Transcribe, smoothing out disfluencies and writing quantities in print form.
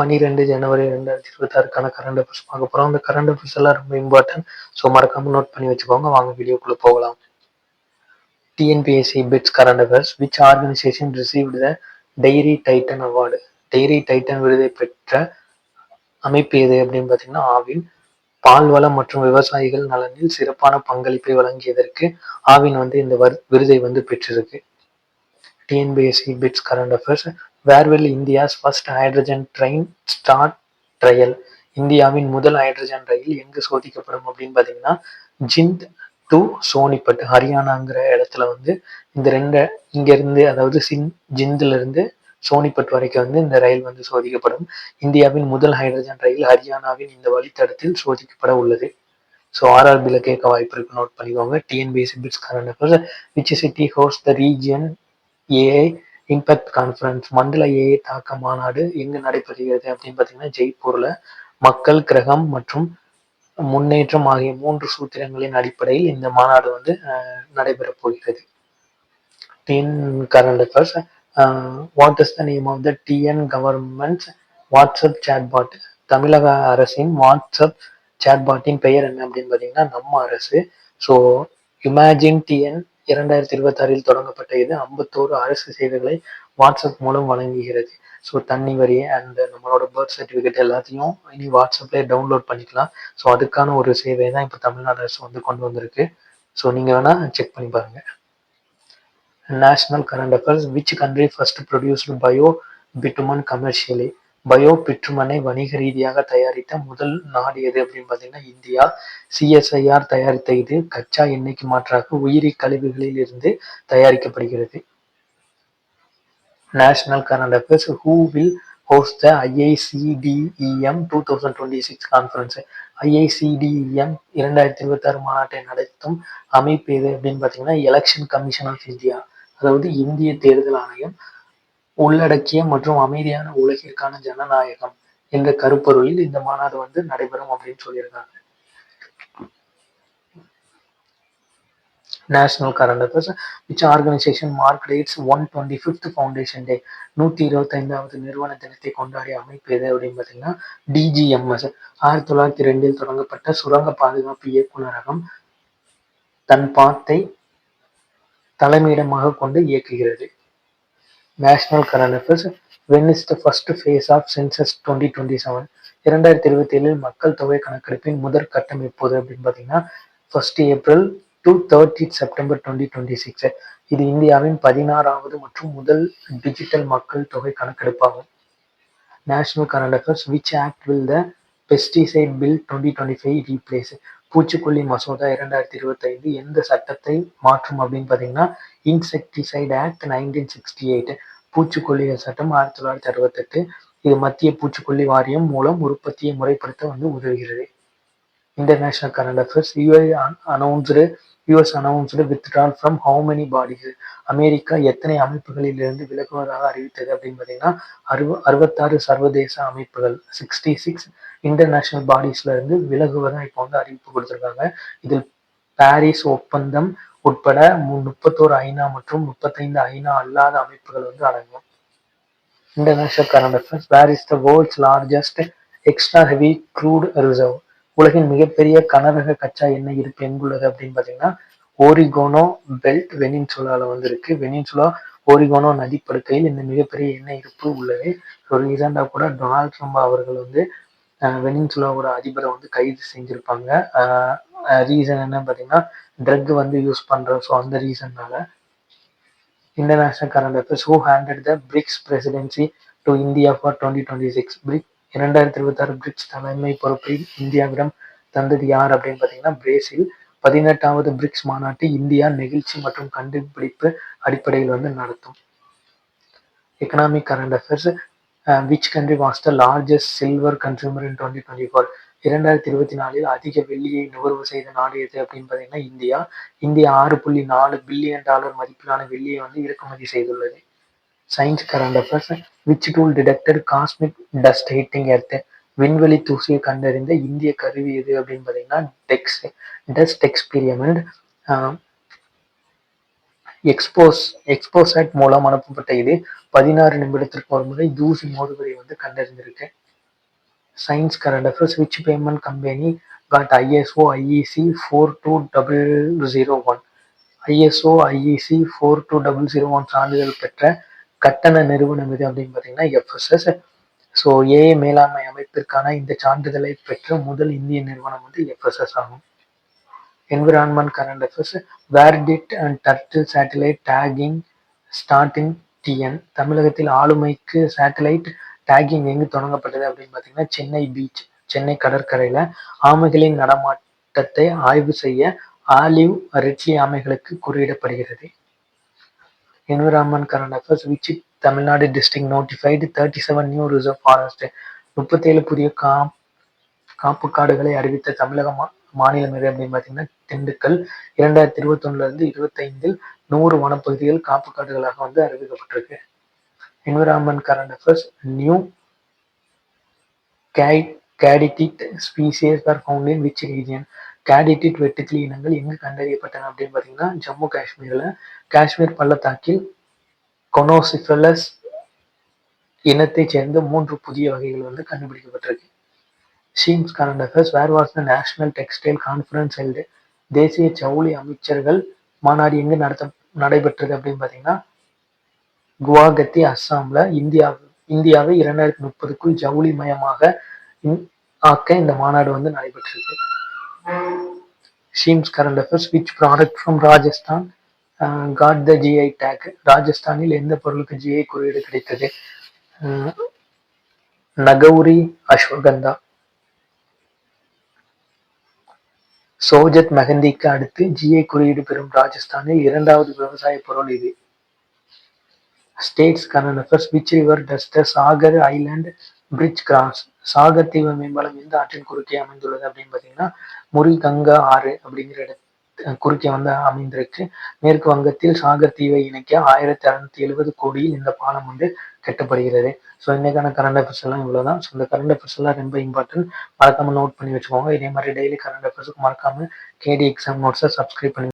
12 ஜனவரி 2026க்கான current affairs பார்க்க போகிறோம். அந்த கரண்ட் அஃபேர்ஸ் எல்லாம் ரொம்ப இம்பார்ட்டன்ட். ஸோ மறக்காம நோட் பண்ணி வச்சுக்கோங்க. வாங்க வீடியோக்குள்ளே போகலாம். TNPSC bits current affairs. Which organisation received the Dairy Titan award? Dairy Titan விருதை பெற்ற அமைப்பு எது அப்படின்னு பார்த்தீங்கன்னா ஆவின். பால்வளம் மற்றும் விவசாயிகள் நலனில் சிறப்பான பங்களிப்பை வழங்கியதற்கு ஆவின் இந்த விருதை பெற்றிருக்கு. TNPSC bits current affairs. Where will India's first hydrogen train start trial? இந்தியாவின் முதல் ஹைட்ரஜன் ரயில் எங்கு சோதிக்கப்படும் அப்படின்னு பார்த்தீங்கன்னா ஜிந்த் டு சோனிபட், ஹரியானாங்கிற இடத்துல இந்த இங்கிருந்து, அதாவது ஜிந்த்ல இருந்து சோனிபட் வரைக்கும் இந்த ரயில் சோதிக்கப்படும். இந்தியாவின் முதல் ஹைட்ரஜன் ரயில் ஹரியானாவின் இந்த வழித்தடத்தில் சோதிக்கப்பட உள்ளது. ஸோ ஆர்ஆர்பியில் கேட்க வாய்ப்பு இருக்கு, நோட் பண்ணிக்கோங்க. TNPSC bits current affairs. Which city host the region AI impact conference? மண்டல ஏஐ தாக்க மாநாடு எங்கு நடைபெறுகிறது அப்படின்னு பார்த்தீங்கன்னா ஜெய்ப்பூர்ல. மக்கள், கிரகம் மற்றும் முன்னேற்றம் ஆகிய 3 சூத்திரங்களின் அடிப்படையில் இந்த மாநாடு நடைபெறப் போகிறது. TN current affairs. What is the name of the TN government WhatsApp chatbot? தமிழக அரசின் வாட்ஸ்அப் சேட்பாட்டின் பெயர் என்ன அப்படின்னு பார்த்தீங்கன்னா நம்ம அரசு. ஸோ இமேஜின் டிஎன் 2026 தொடங்கப்பட்ட இது 51 அரசு சேவைகளை வாட்ஸ்அப் மூலம் வழங்குகிறது. ஸோ தண்ணி வரி அண்ட் நம்மளோட பர்த் சர்டிஃபிகேட் எல்லாத்தையும் இனி வாட்ஸ்அப்லேயே டவுன்லோட் பண்ணிக்கலாம். ஸோ அதுக்கான ஒரு சேவை தான் இப்போ தமிழ்நாடு அரசு கொண்டு வந்திருக்கு. ஸோ நீங்கள் வேணால் செக் பண்ணி பாருங்கள். National current affairs. Which country first produced bio bitumen commercially? Bio பிட்ருமனை வணிக ரீதியாக தயாரித்த முதல் நாடு எது அப்படின்னு பார்த்தீங்கன்னா இந்தியா. சிஎஸ்ஐஆர் தயாரித்த இது கச்சா எண்ணெய்க்கு மாற்றாக உயிரி கழிவுகளில் இருந்து தயாரிக்கப்படுகிறது. National current affairs. Who will host the IICDEM 2026 conference? IICDEM 2026 மாநாட்டை நடத்தும் அமைப்பு எது அப்படின்னு பார்த்தீங்கன்னா எலெக்ஷன் கமிஷன் ஆஃப் இந்தியா, அதாவது இந்திய தேர்தல் ஆணையம். உள்ளடக்கிய மற்றும் அமைதியான உலகிற்கான ஜனநாயகம் என்ற கருப்பொருளில் இந்த மாநாடு நடைபெறும் அப்படின்னு சொல்லியிருக்காங்க. National current affairs. Which organisation marked its 125th foundation day? 125வது நிறுவன தினத்தை கொண்டாடிய அமைப்பு எது அப்படின்னு பார்த்தீங்கன்னா டிஜிஎம்எஸ். 1902 தொடங்கப்பட்ட சுரங்க பாதுகாப்பு இயக்குநரகம் தன்பாத்தை தலைமையிடமாக கொண்டு இயக்குகிறது. National current affairs. When is the first phase of census 2027? 2027 மக்கள் தொகை கணக்கெடுப்பின் முதற் கட்டம் எப்போது அப்படின்னு பார்த்தீங்கன்னா 1 ஏப்ரல் to 30 செப்டம்பர் 2026. இது இந்தியாவின் 16வது மற்றும் முதல் டிஜிட்டல் மக்கள் தொகை கணக்கெடுப்பாகும். National current affairs. Which act will the pesticide bill 2025 replace? பூச்சிக்கொல்லி மசோதா 2025 எந்த சட்டத்தை மாற்றும் அப்படின்னு பார்த்தீங்கன்னா இன்செக்டிசைட் ஆக்ட் 1968. பூச்சிக்கொல்லிகள் சட்டம் 1968. இது மத்திய பூச்சிக்கொல்லி வாரியம் மூலம் உற்பத்தியை முறைப்படுத்த உதவுகிறது. International current affairs. US announced withdrawal from how many bodies? America எத்தனை அமைப்புகளில் இருந்து விலகுவதாக அறிவித்தது அப்படின்னு பார்த்தீங்கன்னா 66 சர்வதேச அமைப்புகள் 66 இன்டர்நேஷனல் பாடிஸ்ல இருந்து விலகுவதாக இப்போ அறிவிப்பு கொடுத்திருக்காங்க. இதில் பாரிஸ் ஒப்பந்தம் உட்பட 31 ஐநா மற்றும் 35 ஐநா அல்லாத அமைப்புகள் அடங்கும். International current affairs. Where is the world's largest extra heavy crude reserve? உலகின் மிகப்பெரிய கனரக கச்சா எண்ணெய் இருப்பு எங்குள்ளது அப்படின்னு பார்த்தீங்கன்னா ஓரிகோனோ பெல்ட் வெனின்சுலால இருக்கு. வெனின்சுலா ஓரிகோனோ நதிப்படுக்கையில் இந்த மிகப்பெரிய எண்ணெய் இருப்பு உள்ளது. ஸோ ரீசெண்டாக கூட டொனால்ட் ட்ரம்ப் அவர்கள் வெனின்சுலாவோட அதிபரை கைது செஞ்சிருப்பாங்க. ரீசன் என்ன பார்த்தீங்கன்னா ட்ரக் யூஸ் பண்றோம். ஸோ அந்த ரீசன்னால. International current affairs. Who handed the BRICS presidency to India for 2026? 2026 BRICS தலைமை பொறுப்பை இந்தியாவிடம் தந்தது யார் அப்படின்னு பார்த்தீங்கன்னா பிரேசில். 18வது பிரிக்ஸ் மாநாட்டை இந்தியா நெகிழ்ச்சி மற்றும் கண்டுபிடிப்பு அடிப்படையில் நடத்தும். Economic current affairs. Which country was the largest silver consumer in 2024? 2024 அதிக வெள்ளியை நுகர்வு செய்த நாடு எது அப்படின்னு பார்த்தீங்கன்னா இந்தியா. இந்தியா $6.4 பில்லியன் மதிப்பிலான வெள்ளியை இறக்குமதி செய்துள்ளது. Science current affairs. Which tool detected cosmic dust hitting earth? விண்வெளி தூசியை கண்டறிந்த இந்திய கருவி எது அப்படின்னு பார்த்தீங்கன்னா டஸ்ட் எக்ஸ்பெரிமெண்ட் எக்ஸ்போசாட் மூலம் அனுப்பப்பட்ட இது 16 நிமிடத்திற்கு ஒரு முறை தூசி மோதுவதை கண்டறிந்திருக்கு. Science current affairs. Which payment company got ISO IEC 42001? ISO IEC 42001 சான்றிதழ் பெற்ற கட்டண நிறுவனம் எது அப்படின்னு பார்த்தீங்கன்னா FSS. ஸோ ஏஐ மேலாண்மை அமைப்பிற்கான இந்த சான்றிதழை பெற்ற முதல் இந்திய நிறுவனம் வந்து FSS ஆகும். Environment current affairs. Where did and turtle satellite tagging start in TN? தமிழகத்தில் ஆளுமைக்கு சேட்டலைட் டேகிங் எங்கு தொடங்கப்பட்டது அப்படின்னு பார்த்தீங்கன்னா சென்னை பீச், சென்னை கடற்கரையில் ஆமைகளின் நடமாட்டத்தை ஆய்வு செய்ய ஆலிவ் ரிட்லி ஆமைகளுக்கு குறியிடப்படுகிறது. Environment current affairs. Which Tamil Nadu district notified 37 new reserve forest? 37 புதிய காப்பு காடுகளை அறிவித்த தமிழக மாநிலம் எது அப்படின்னு பார்த்தீங்கன்னா திண்டுக்கல். 2021 25 100 வனப்பகுதிகள் காப்பு காடுகளாக வந்து அறிவிக்கப்பட்டிருக்கு. Environment current affairs. New katydid species are found in which region? Katydid வெட்டுக்கிளி இனங்கள் எங்கு கண்டறியப்பட்டன அப்படின்னு பார்த்தீங்கன்னா ஜம்மு காஷ்மீரில். காஷ்மீர் பள்ளத்தாக்கில் கொனோசிஃபெலஸ் இனத்தைச் சேர்ந்த 3 புதிய வகைகள் வந்து கண்டுபிடிக்கப்பட்டிருக்கு. Schemes current affairs. Where was the national textile conference held? தேசிய ஜவுளி அமைச்சர்கள் மாநாடு எங்கு நடைபெற்றது அப்படின்னு பார்த்தீங்கன்னா குவாஹத்தி, அஸ்ஸாம்ல. இந்தியாவை 2030க்குள் ஜவுளி மயமாக ஆக்க இந்த மாநாடு வந்து நடைபெற்றிருக்கு. Schemes current affairs. Which product from Rajasthan got the GI tag? ராஜஸ்தானில் எந்த பொருளுக்கு GI குறியீடு கிடைத்தது? நகவுரி அஸ்வகந்தா. சோஜத் மெஹந்திக்கு அடுத்து GI குறியீடு பெறும் ராஜஸ்தானில் 2வது விவசாய பொருள் இது. States current affairs. Which river does the Sagar island bridge cross? Sagar தீவு மேம்பாலம் எந்த ஆற்றின் குறுக்கே அமைந்துள்ளது அப்படின்னு பார்த்தீங்கன்னா முரிகங்கா ஆறு அப்படிங்கிற குறுக்கே வந்து அமைந்திருக்கு. மேற்கு வங்கத்தில் சாகர் தீவை இணைக்க 1670 கோடியில் இந்த பாலம் வந்து கட்டப்படுகிறது. ஸோ இன்னைக்கான கரண்ட் அஃபேர்ஸ் எல்லாம் இவ்வளோதான். ஸோ இந்த கரண்ட் அஃபேர்ஸ் எல்லாம் ரொம்ப இம்பார்ட்டன்ட், மறக்காம நோட் பண்ணி வச்சுக்கோங்க. இதே மாதிரி டெய்லி கரண்ட் அஃபேர்ஸுக்கு மறக்காம KD எக்ஸாம் நோட்ஸை சப்ஸ்கிரைப் பண்ணி